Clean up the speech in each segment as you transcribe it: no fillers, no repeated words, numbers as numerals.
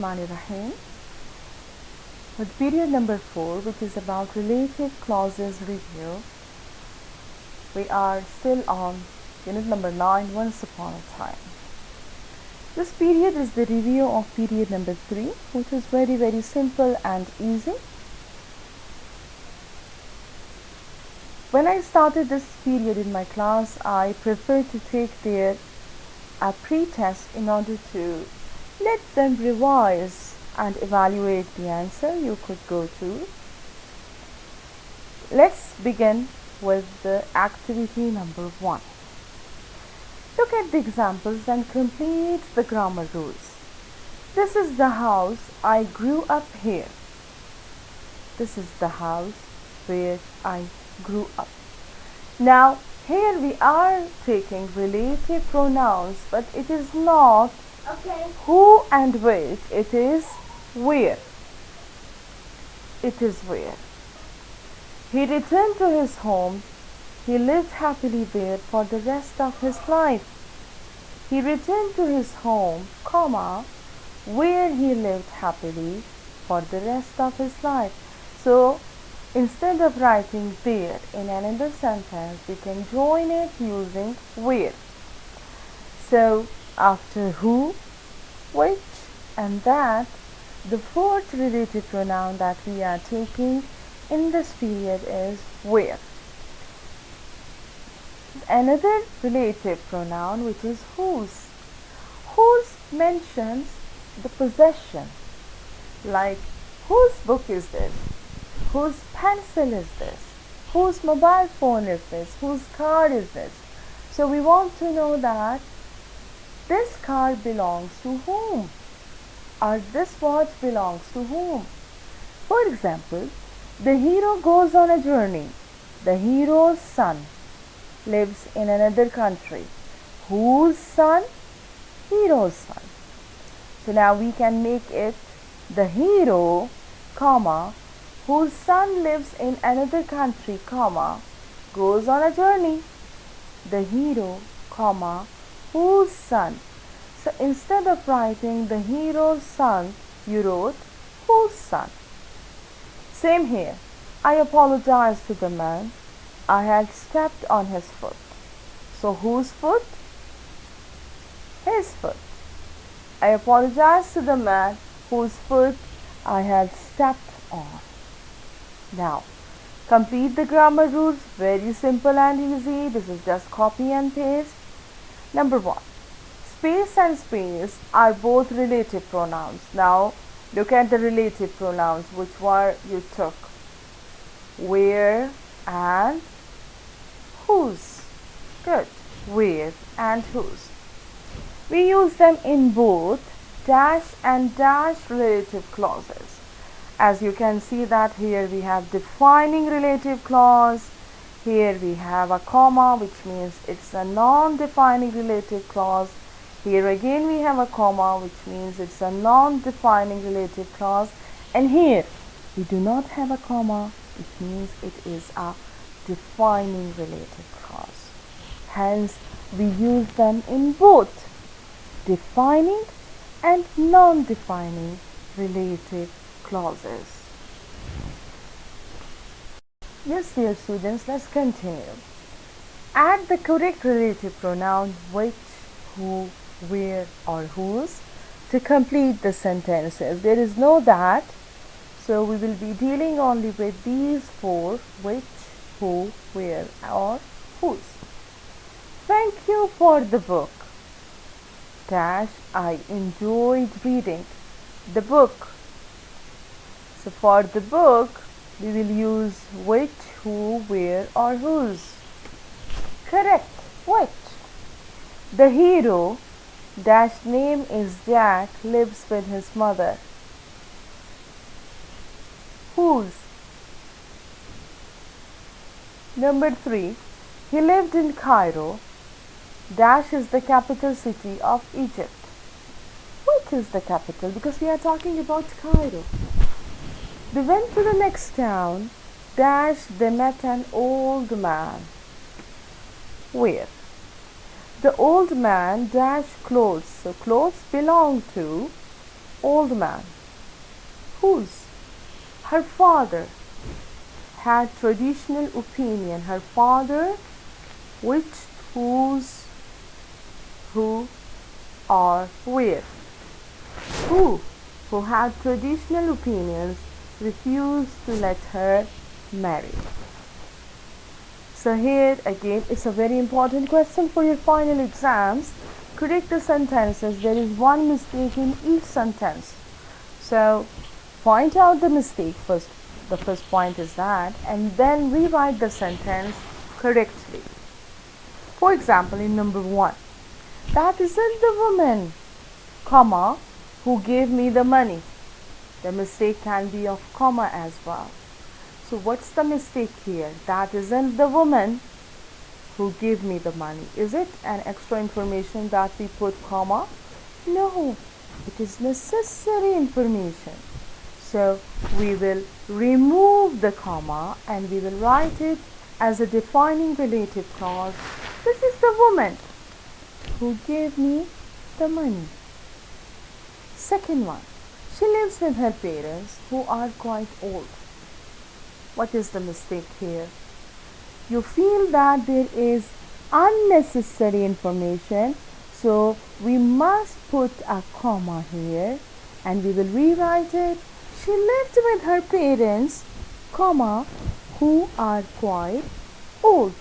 Rahim. With period number 4, which is about relative clauses review, we are still on unit number 9, Once Upon a Time. This period is the review of period number 3, which is very simple and easy. When I started this period in my class, I preferred to take their pre-test in order to let them revise and evaluate the answer you could go to. Let's begin with the activity number 1. Look at the examples and complete the grammar rules. This is the house I grew up here. This is the house where I grew up. Now, here we are taking relative pronouns, but it is not who and which, it is where. It is where. He returned to his home. He lived happily there for the rest of his life. He returned to his home, comma, where he lived happily for the rest of his life. So, instead of writing there in another sentence, we can join it using where. So, after who, which, and that, the fourth relative pronoun that we are taking in this period is where. Another relative pronoun, which is whose. Whose mentions the possession, like whose book is this, whose pencil is this, whose mobile phone is this, whose car is this. So we want to know that this car belongs to whom, or this watch belongs to whom. For example, the hero goes on a journey. The hero's son lives in another country. Whose son? Hero's son. So now we can make it the hero, comma, whose son lives in another country, comma, goes on a journey. The hero, comma, whose son. So instead of writing the hero's son, you wrote whose son. Same here. I apologized to the man. I had stepped on his foot. So whose foot? His foot. I apologized to the man whose foot I had stepped on. Now, complete the grammar rules. Very simple and easy. This is just copy and paste. Number 1. Space and space are both relative pronouns. Now, look at the relative pronouns, which were you took. Where and whose. Good. Where and whose. We use them in both dash and dash relative clauses. As you can see that here we have defining relative clause. Here we have a comma, which means it's a non-defining relative clause. Here again we have a comma, which means it's a non-defining relative clause. And here we do not have a comma, which means it is a defining relative clause. Hence, we use them in both defining and non-defining relative clauses. Yes, dear students, let's continue. Add the correct relative pronoun which, who, where, or whose to complete the sentences. There is no that, so we will be dealing only with these four: which, who, where, or whose. Thank you for the book. Dash, I enjoyed reading the book. So for the book, we will use which, who, where, or whose. Correct. Which. The hero, dash name is Jack, lives with his mother. Whose. Number 3. He lived in Cairo. Dash is the capital city of Egypt. Which is the capital? Because we are talking about Cairo. They went to the next town. Dash, they met an old man. Where? The old man dash clothes. So clothes belong to old man. Whose? Her father had traditional opinion. Her father, which, whose, who, or where. Who had traditional opinions, refused to let her marry. So here again, it's a very important question for your final exams. Correct the sentences. There is one mistake in each sentence. So point out the mistake first. The first point is that, and then rewrite the sentence correctly. For example, in number 1, that isn't the woman, comma, who gave me the money. The mistake can be of comma as well. So what's the mistake here? That isn't the woman who gave me the money. Is it an extra information that we put comma? No, it is necessary information. So we will remove the comma and we will write it as a defining relative clause. This is the woman who gave me the money. Second one, she lives with her parents who are quite old. What is the mistake here? You feel that there is unnecessary information, so we must put a comma here and we will rewrite it. She lived with her parents, comma, who are quite old.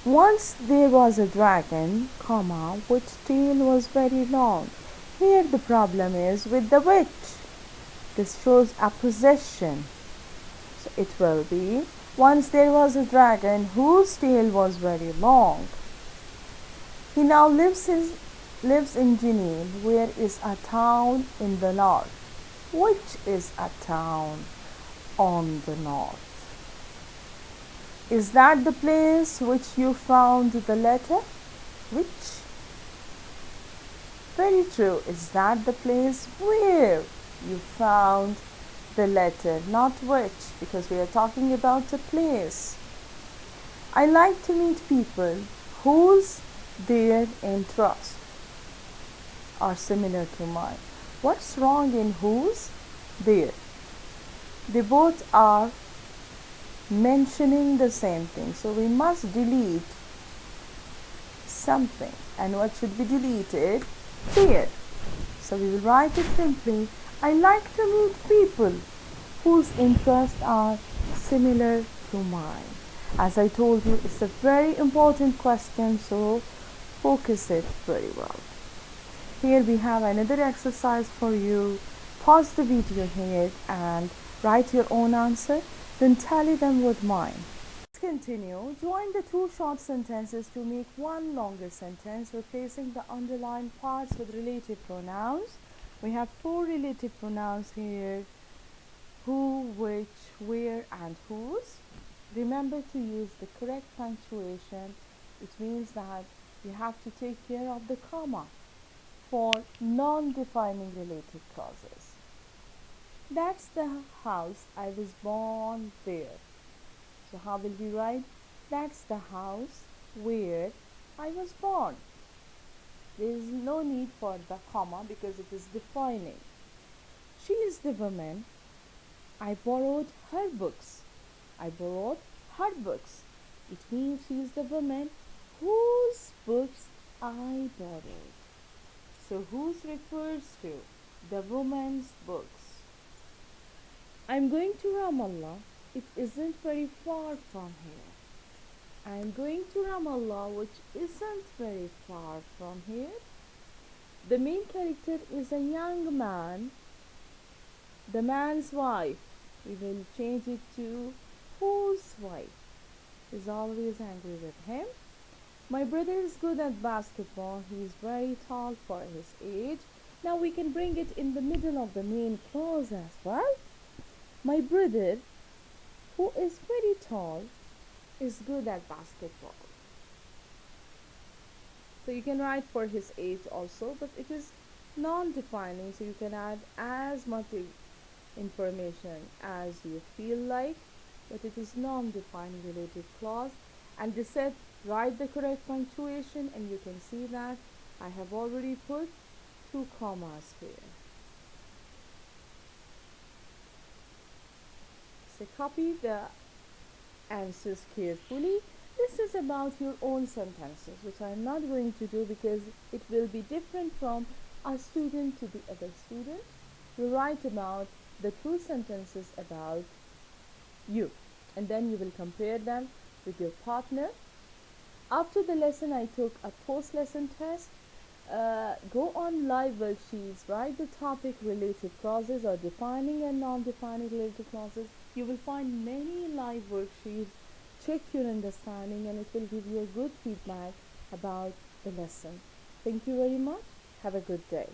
Once there was a dragon, comma, which tail was very long. Here the problem is with the which. This shows a possession. So it will be, once there was a dragon whose tail was very long. He now lives in Geneva, where is a town in the north. Which is a town on the north? Is that the place which you found the letter? Which? Very true. Is that the place where you found the letter, not which, because we are talking about a place. I like to meet people whose their interests are similar to mine. What's wrong in whose? Their. They both are mentioning the same thing. So we must delete something. And what should be deleted? Their. So we will write it simply. I like to meet people whose interests are similar to mine. As I told you, it's a very important question, so focus it very well. Here we have another exercise for you. Pause the video here and write your own answer, then tally them with mine. Let's continue. Join the two short sentences to make one longer sentence, replacing the underlined parts with relative pronouns. We have 4 relative pronouns here: who, which, where, and whose. Remember to use the correct punctuation. It means that you have to take care of the comma for non-defining relative clauses. That's the house. I was born there. So how will we write? That's the house where I was born. There is no need for the comma because it is defining. She is the woman. I borrowed her books. I borrowed her books. It means she is the woman whose books I borrowed. So whose refers to the woman's books. I'm going to Ramallah. It isn't very far from here. I'm going to Ramallah, which isn't very far from here. The main character is a young man. The man's wife. We will change it to whose wife is always angry with him. My brother is good at basketball. He is very tall for his age. Now we can bring it in the middle of the main clause as well. My brother, who is very tall, is good at basketball. So you can write for his age also, but it is non-defining, so you can add as much information as you feel like, but it is non-defining relative clause. And they said write the correct punctuation, and you can see that I have already put two commas here. So copy the answers carefully. This is about your own sentences, which I'm not going to do because it will be different from a student to the other student. You write about the true sentences about you, and then you will compare them with your partner. After the lesson, I took a post-lesson test. Go on live worksheets, write the topic related clauses or defining and non-defining related clauses. You will find many live worksheets. Check your understanding and it will give you a good feedback about the lesson. Thank you very much. Have a good day.